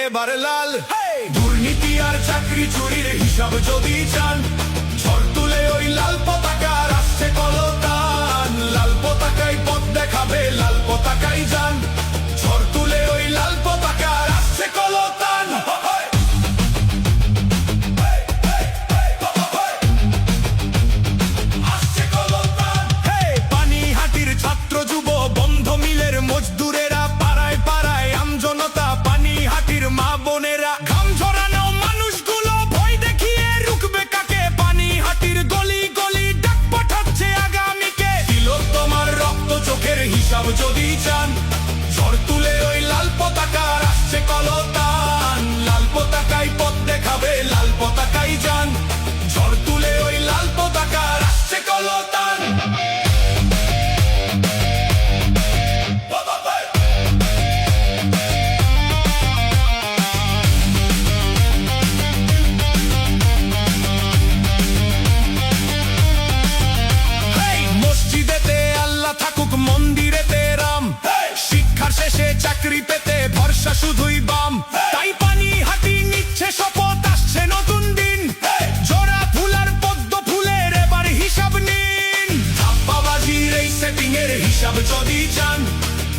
একেবারে লাল। দুর্নীতি আর চাকরি চুরির হিসাব যদি চান, ঝড় তুলে ওই লাল পতাকার আসছে কলতান। লাল পতাকায় পথ দেখাবে, লাল পতাকায় যান, ঝড় তুলে ওই লাল পতাকার আসছে কলতান। পানিহাটির ছাত্র যুব বন্ধ মিলের মজদুরেরা, পাড়ায় পাড়ায় আমজনতা, পানিহাটির মা বোনেরা, ঘাম ঝরানো মানুষগুলো ভয় দেখিয়ে রুখবে কাকে? পানিহাটির গলি গলি ডাক পাঠাচ্ছে আগামীকে। তিলোত্তমার রক্ত চোখের হিসাব যদি চান, ঝড় তুলে ওই লাল পতাকার আসছে কলতান। লাল পতাকায় পথ দেখাবে, লাল পতাকায় যান, ঝড় তুলে ওই লাল পতাকার আসছে কলতান। মসজিদেতে আল্লাহ থাকুক, মন্দিরেতে রাম, শিক্ষার শেষে চাকরি পেতে ভরসা শুধুই বাম। তাই পানিহাটি নিচ্ছে শপথ, আসছে নতুন দিন, জোড়া ফুল আর পদ্ম ফুলের এবার হিসাব নিন। ধাপ্পাবাজির এই সেটিং এর হিসাব যদি চান,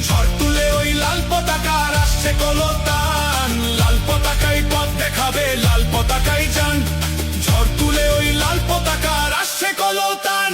ঝড় তুলে ওই লাল পতাকার আসছে কলতান। লাল পতাকায় পথ দেখাবে, লাল পতাকায় যান, ঝড় তুলে ওই লাল পতাকার আসছে কলতান।